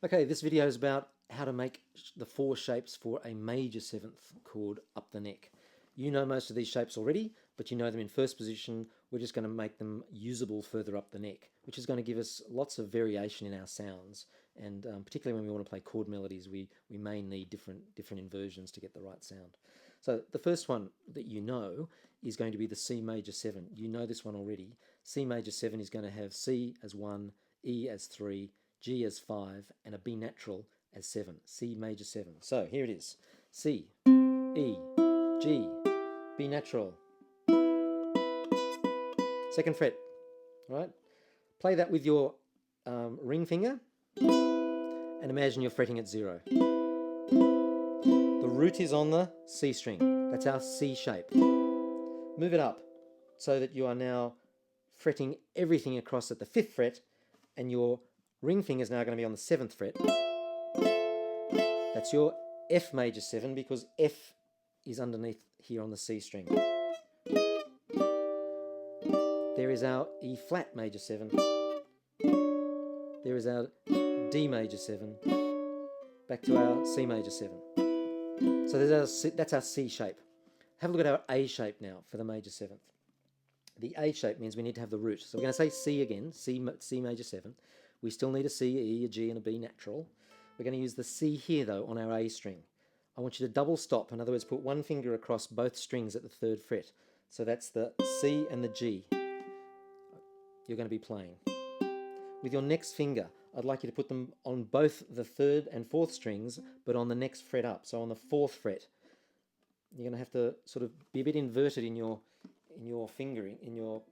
Okay, this video is about how to make the four shapes for a major seventh chord up the neck. You know most of these shapes already, but you know them in first position. We're just going to make them usable further up the neck, which is going to give us lots of variation in our sounds. And particularly when we want to play chord melodies, we may need different inversions to get the right sound. So the first one that you know is going to be the C major 7. You know this one already. C major 7 is going to have C as 1, E as 3, G as 5, and a B natural as 7. C major 7. So here it is. C, E, G, B natural, second fret. All right. Play that with your ring finger and imagine you're fretting at 0. The root is on the C string. That's our C shape. Move it up so that you are now fretting everything across at the 5th fret, and your ring finger is now going to be on the 7th fret. That's your F major 7 because F is underneath here on the C string. There is our E flat major 7. There is our D major 7. Back to our C major 7. So that's our C shape. Have a look at our A shape now for the major 7th. The A shape means we need to have the root. So we're going to say C again, C major 7. We still need a C, E, a G, and a B natural. We're going to use the C here, though, on our A string. I want you to double stop. In other words, put one finger across both strings at the 3rd fret. So that's the C and the G you're going to be playing. With your next finger, I'd like you to put them on both the 3rd and 4th strings, but on the next fret up. So on the 4th fret. You're going to have to sort of be a bit inverted in your fingering, in your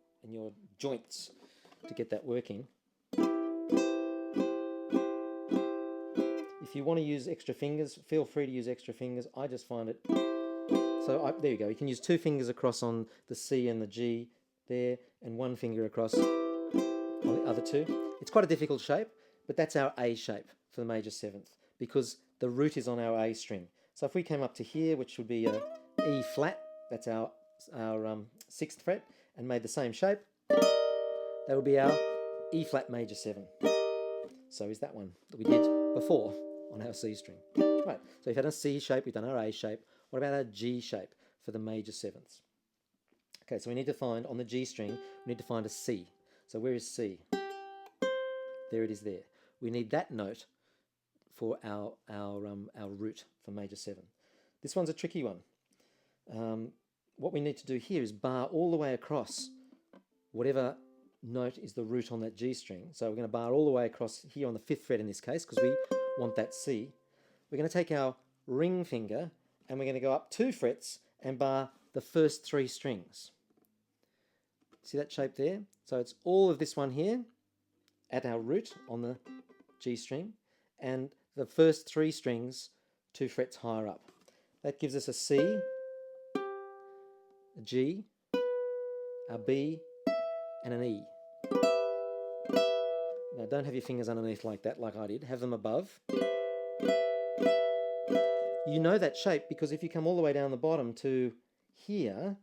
joints to get that working. If you want to use extra fingers, feel free to use extra fingers. I just find it... So there you go. You can use 2 fingers across on the C and the G there, and 1 finger across on the other 2. It's quite a difficult shape, but that's our A shape for the major 7th, because the root is on our A string. So if we came up to here, which would be a E flat, that's our 6th fret, and made the same shape, that would be our E flat major 7. So is that one that we did before on our C string. Right, so we've had a C shape, we've done our A shape. What about our G shape for the major 7ths? Okay, so we need to find, on the G string, we need to find a C. So where is C? There it is there. We need that note for our root for major 7. This one's a tricky one. What we need to do here is bar all the way across whatever note is the root on that G string. So we're going to bar all the way across here on the 5th fret in this case, because we want that C. We're going to take our ring finger and we're going to go up 2 frets and bar the first 3 strings. See that shape there? So it's all of this one here at our root on the G string, and the first 3 strings 2 frets higher up. That gives us a C, a G, a B, and an E. Now don't have your fingers underneath like that, like I did. Have them above. You know that shape because if you come all the way down the bottom to here,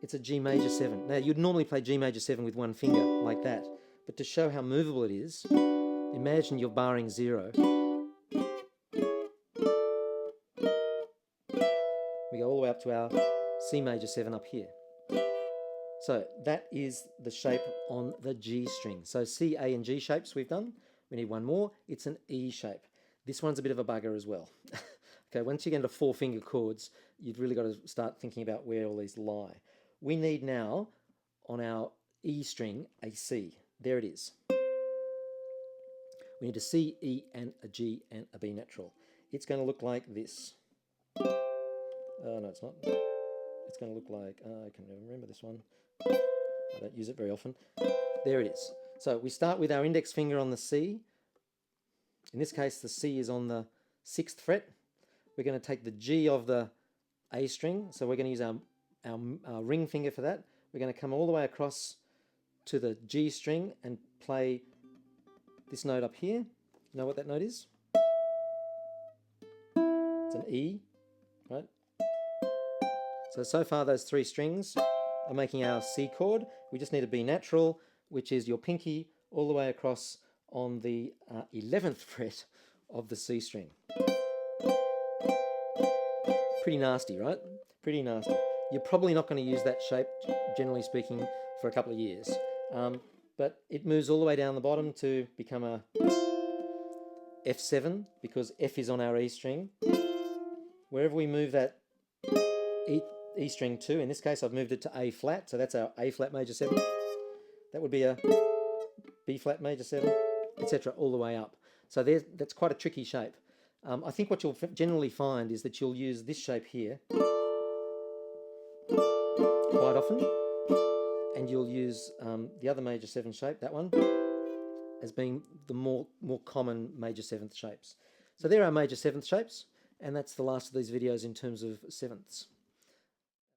it's a G major 7. Now you'd normally play G major 7 with 1 finger like that, but to show how movable it is, imagine you're barring 0. We go all the way up to our C major 7 up here. So that is the shape on the G string. So C, A, and G shapes we've done. We need one more. It's an E shape. This one's a bit of a bugger as well. Okay, once you get into 4-finger chords, you've really got to start thinking about where all these lie. We need now, on our E string, a C. There it is. We need a C, E, and a G, and a B natural. It's going to look like this. Oh, no, it's not. It's going to look like, I can never remember this one. I don't use it very often. There it is. So we start with our index finger on the C. In this case, the C is on the 6th fret. We're going to take the G of the A string. So we're going to use our ring finger for that. We're going to come all the way across to the G string and play this note up here. You know what that note is? It's an E, right? So far those 3 strings are making our C chord. We just need a B natural, which is your pinky all the way across on the 11th fret of the C string. Pretty nasty, right? Pretty nasty. You're probably not going to use that shape, generally speaking, for a couple of years. But it moves all the way down the bottom to become a F7, because F is on our E string. Wherever we move that E string to, in this case I've moved it to A flat, so that's our A flat major 7. That would be a B flat major 7, etc., all the way up. So that's quite a tricky shape. I think what you'll generally find is that you'll use this shape here quite often, and you'll use the other major 7 shape, that one, as being the more common major 7th shapes. So there are major 7th shapes, and that's the last of these videos in terms of sevenths.